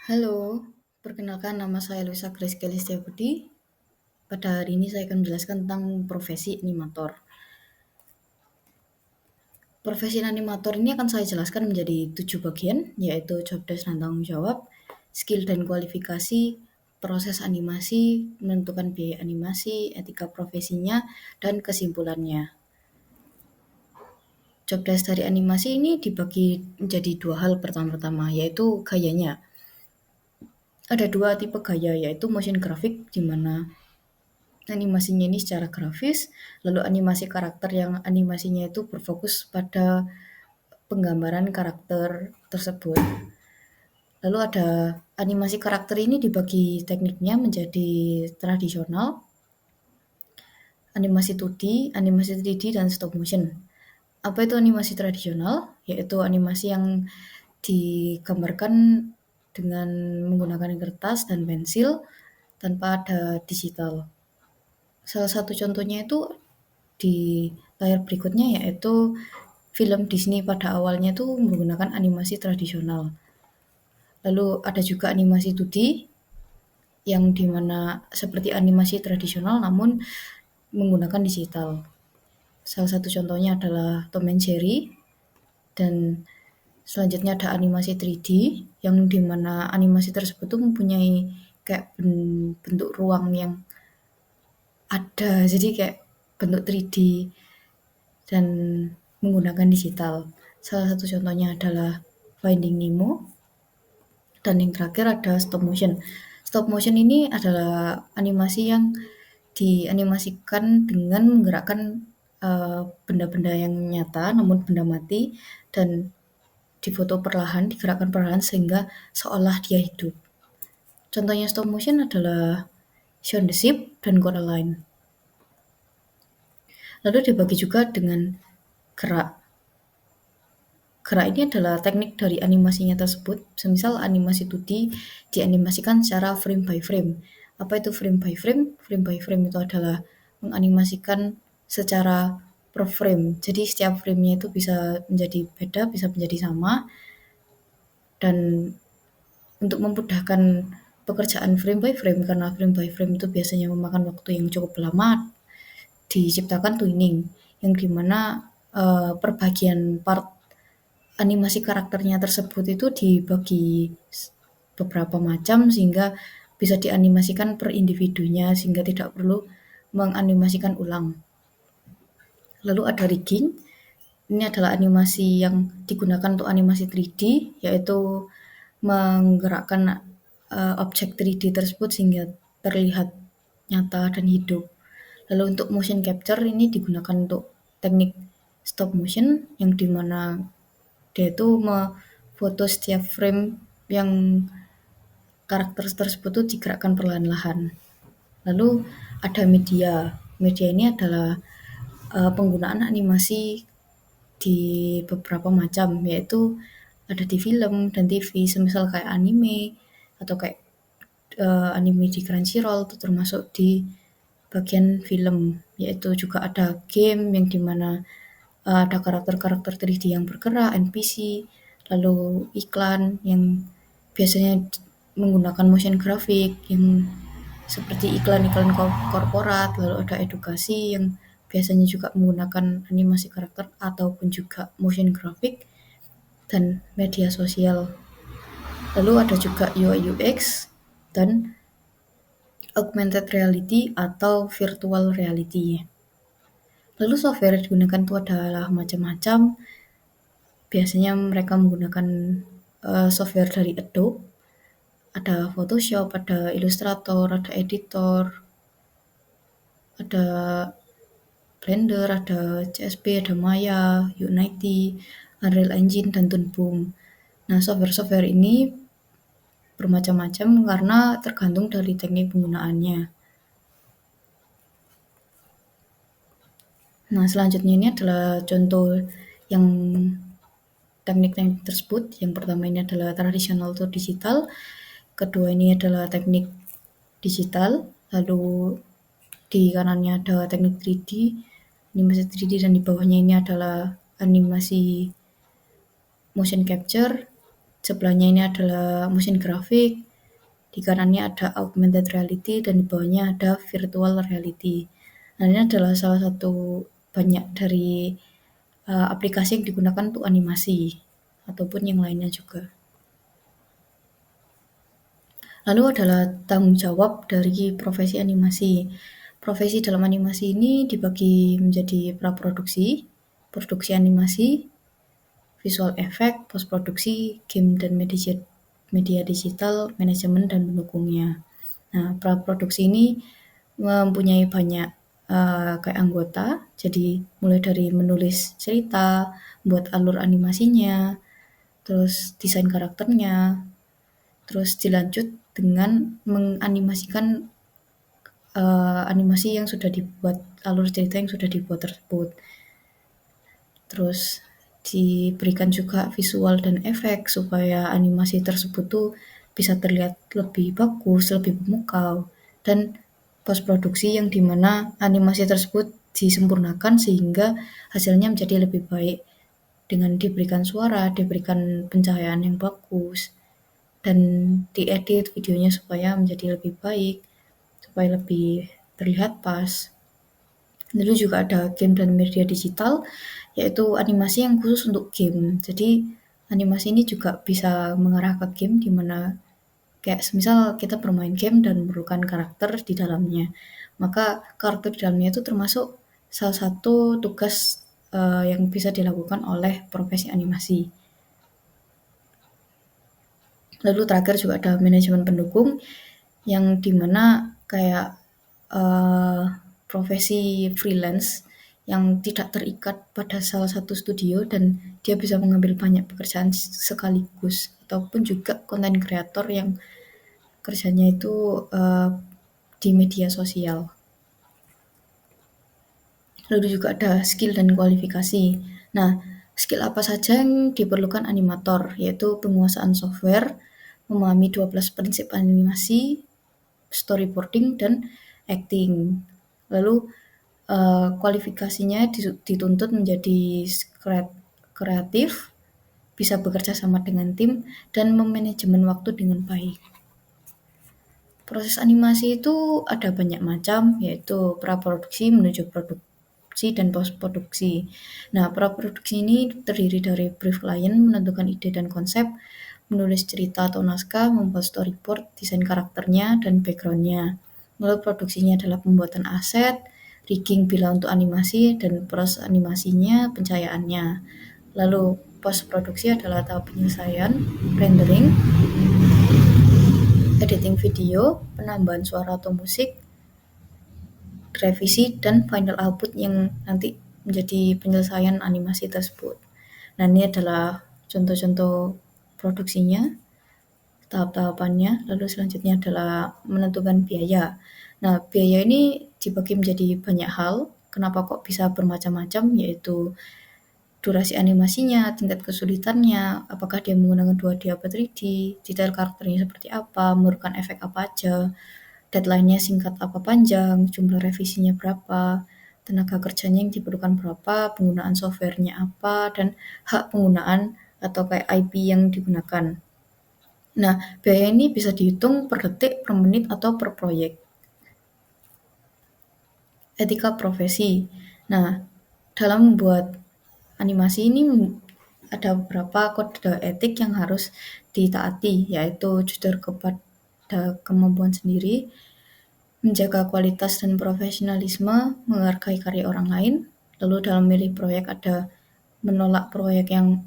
Halo, perkenalkan nama saya Luisa Grace Kelly Setiabudi. Pada hari ini saya akan menjelaskan tentang profesi animator. Profesi animator ini akan saya jelaskan menjadi 7 bagian, yaitu job desk dan tanggung jawab, skill dan kualifikasi, proses animasi, menentukan biaya animasi, etika profesinya, dan kesimpulannya. Job desk dari animasi ini dibagi menjadi dua hal pertama-tama, yaitu gayanya. Ada dua tipe gaya, yaitu motion graphic, di mana animasinya ini secara grafis, lalu animasi karakter yang animasinya itu berfokus pada penggambaran karakter tersebut. Lalu ada animasi karakter ini dibagi tekniknya menjadi tradisional, animasi 2D, animasi 3D, dan stop motion. Apa itu animasi tradisional? Yaitu animasi yang digambarkan dengan menggunakan kertas dan pensil tanpa ada digital. Salah satu contohnya itu di layar berikutnya, yaitu film Disney pada awalnya itu menggunakan animasi tradisional. Lalu ada juga animasi 2D yang dimana seperti animasi tradisional namun menggunakan digital. Salah satu contohnya adalah Tom and Jerry, dan selanjutnya ada animasi 3D yang dimana animasi tersebut tuh mempunyai kayak bentuk ruang yang ada, jadi kayak bentuk 3D dan menggunakan digital. Salah satu contohnya adalah Finding Nemo, dan yang terakhir ada stop motion. Stop motion ini adalah animasi yang dianimasikan dengan menggerakkan benda-benda yang nyata namun benda mati, dan difoto perlahan, digerakkan perlahan sehingga seolah dia hidup. Contohnya stop motion adalah Shaun the Sheep dan Coraline. Lalu dibagi juga dengan gerak. Gerak ini adalah teknik dari animasinya tersebut. Semisal animasi 2D dianimasikan secara frame by frame. Apa itu frame by frame? Frame by frame itu adalah menganimasikan secara per frame. Jadi setiap framenya itu bisa menjadi beda, bisa menjadi sama. Dan untuk memudahkan pekerjaan frame by frame, karena frame by frame itu biasanya memakan waktu yang cukup lama, diciptakan twinning, yang dimana perbagian part animasi karakternya tersebut itu dibagi beberapa macam sehingga bisa dianimasikan per individunya sehingga tidak perlu menganimasikan ulang. Lalu ada rigging. Ini adalah animasi yang digunakan untuk animasi 3D, yaitu menggerakkan objek 3D tersebut sehingga terlihat nyata dan hidup. Lalu untuk motion capture ini digunakan untuk teknik stop motion, yang dimana dia itu memfoto setiap frame yang karakter tersebut tuh digerakkan perlahan-lahan. Lalu ada media. Media ini adalah penggunaan animasi di beberapa macam, yaitu ada di film dan TV, semisal kayak anime atau kayak anime di Crunchyroll itu termasuk di bagian film, yaitu juga ada game yang dimana ada karakter-karakter 3D yang bergerak, NPC, lalu iklan yang biasanya menggunakan motion graphic yang seperti iklan-iklan korporat, lalu ada edukasi yang biasanya juga menggunakan animasi karakter ataupun juga motion graphic, dan media sosial. Lalu ada juga UI UX dan augmented reality atau virtual reality. Lalu software yang digunakan itu adalah macam-macam. Biasanya mereka menggunakan software dari Adobe. Ada Photoshop, ada Illustrator, ada Editor, ada Blender, ada CSP, ada Maya, Unity, Unreal Engine, dan Toon Boom. Nah, software-software ini bermacam-macam karena tergantung dari teknik penggunaannya. Nah, selanjutnya ini adalah contoh yang teknik-teknik tersebut. Yang pertama ini adalah tradisional atau digital. Kedua ini adalah teknik digital. Lalu di kanannya ada teknik 3D, animasi 3D, dan di bawahnya ini adalah animasi motion capture. Sebelahnya ini adalah motion graphic, di kanannya ada augmented reality, dan di bawahnya ada virtual reality. Nah, ini adalah salah satu banyak dari aplikasi yang digunakan untuk animasi ataupun yang lainnya juga. Lalu adalah tanggung jawab dari profesi animasi. Profesi dalam animasi ini dibagi menjadi praproduksi, produksi animasi, visual effect, post produksi, game dan media digital, manajemen dan pendukungnya. Nah, praproduksi ini mempunyai banyak kayak anggota, jadi mulai dari menulis cerita, buat alur animasinya, terus desain karakternya, terus dilanjut dengan menganimasikan animasi yang sudah dibuat, alur cerita yang sudah dibuat tersebut. Terus diberikan juga visual dan efek supaya animasi tersebut tuh bisa terlihat lebih bagus, lebih memukau, dan post produksi yang dimana animasi tersebut disempurnakan sehingga hasilnya menjadi lebih baik dengan diberikan suara, diberikan pencahayaan yang bagus, dan diedit videonya supaya menjadi lebih baik, supaya lebih terlihat pas. Lalu juga ada game dan media digital, yaitu animasi yang khusus untuk game. Jadi animasi ini juga bisa mengarah ke game di mana kayak semisal kita bermain game dan memerlukan karakter di dalamnya. Maka karakter di dalamnya itu termasuk salah satu tugas yang bisa dilakukan oleh profesi animasi. Lalu terakhir juga ada manajemen pendukung yang dimana kayak uh, profesi freelance yang tidak terikat pada salah satu studio dan dia bisa mengambil banyak pekerjaan sekaligus, ataupun juga konten kreator yang kerjanya itu di media sosial. Lalu juga ada skill dan kualifikasi. Nah, skill apa saja yang diperlukan animator, yaitu penguasaan software, memahami 12 prinsip animasi, storyboarding, dan acting. Lalu kualifikasinya dituntut menjadi kreatif, bisa bekerja sama dengan tim, dan memanajemen waktu dengan baik. Proses animasi itu ada banyak macam, yaitu praproduksi menuju produksi dan post produksi. Nah, praproduksi ini terdiri dari brief klien, menentukan ide dan konsep, menulis cerita atau naskah, membuat storyboard, desain karakternya, dan backgroundnya. Lalu produksinya adalah pembuatan aset, rigging bila untuk animasi, dan proses animasinya, pencahayaannya. Lalu post produksi adalah tahap penyelesaian, rendering, editing video, penambahan suara atau musik, revisi, dan final output yang nanti menjadi penyelesaian animasi tersebut. Nah, ini adalah contoh-contoh produksinya, tahap-tahapannya. Lalu selanjutnya adalah menentukan biaya. Nah, biaya ini dibagi menjadi banyak hal. Kenapa kok bisa bermacam-macam, yaitu durasi animasinya, tingkat kesulitannya, apakah dia menggunakan 2D atau 3D, detail karakternya seperti apa, memerlukan efek apa aja, deadline-nya singkat apa panjang, jumlah revisinya berapa, tenaga kerjanya yang diperlukan berapa, penggunaan software-nya apa, dan hak penggunaan atau kayak IP yang digunakan. Nah, biaya ini bisa dihitung per detik, per menit, atau per proyek. Etika profesi. Nah, dalam membuat animasi ini ada beberapa kode etik yang harus ditaati, yaitu jujur kepada kemampuan sendiri, menjaga kualitas dan profesionalisme, menghargai karya orang lain. Lalu dalam memilih proyek ada menolak proyek yang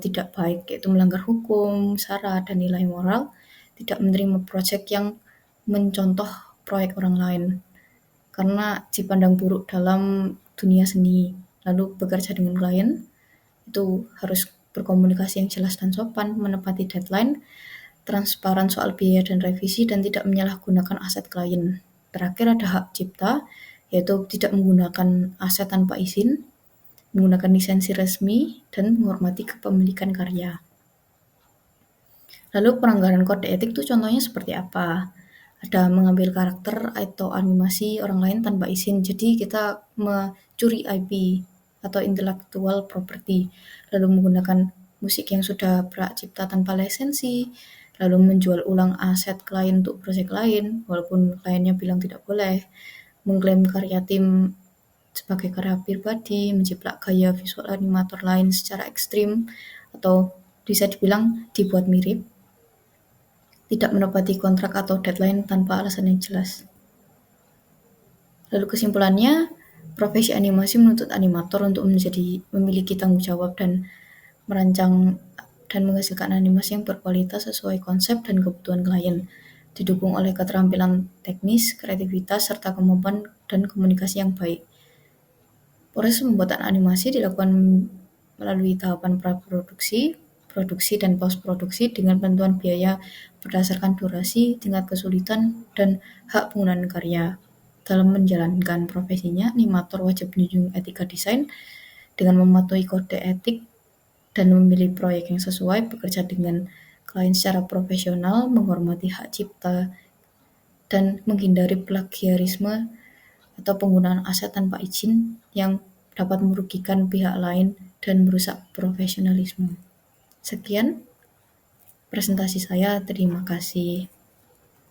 tidak baik, yaitu melanggar hukum, SARA, dan nilai moral, tidak menerima proyek yang mencontoh proyek orang lain, karena dipandang buruk dalam dunia seni. Lalu bekerja dengan klien, itu harus berkomunikasi yang jelas dan sopan, menepati deadline, transparan soal biaya dan revisi, dan tidak menyalahgunakan aset klien. Terakhir ada hak cipta, yaitu tidak menggunakan aset tanpa izin, menggunakan lisensi resmi, dan menghormati kepemilikan karya. Lalu pelanggaran kode etik itu contohnya seperti apa? Ada mengambil karakter atau animasi orang lain tanpa izin, jadi kita mencuri IP atau intellectual property, lalu menggunakan musik yang sudah berhak cipta tanpa lisensi, lalu menjual ulang aset klien untuk proyek lain, walaupun kliennya bilang tidak boleh, mengklaim karya tim sebagai karya pribadi, menjiplak gaya visual animator lain secara ekstrim, atau bisa dibilang dibuat mirip, tidak menepati kontrak atau deadline tanpa alasan yang jelas. Lalu kesimpulannya, profesi animasi menuntut animator untuk memiliki tanggung jawab dan merancang dan menghasilkan animasi yang berkualitas sesuai konsep dan kebutuhan klien, didukung oleh keterampilan teknis, kreativitas, serta kemampuan dan komunikasi yang baik. Proses pembuatan animasi dilakukan melalui tahapan praproduksi, produksi, dan post-produksi dengan penentuan biaya berdasarkan durasi, tingkat kesulitan, dan hak penggunaan karya. Dalam menjalankan profesinya, animator wajib menjunjung etika desain dengan mematuhi kode etik dan memilih proyek yang sesuai, bekerja dengan klien secara profesional, menghormati hak cipta, dan menghindari plagiarisme atau penggunaan aset tanpa izin yang dapat merugikan pihak lain dan merusak profesionalisme. Sekian presentasi saya, terima kasih.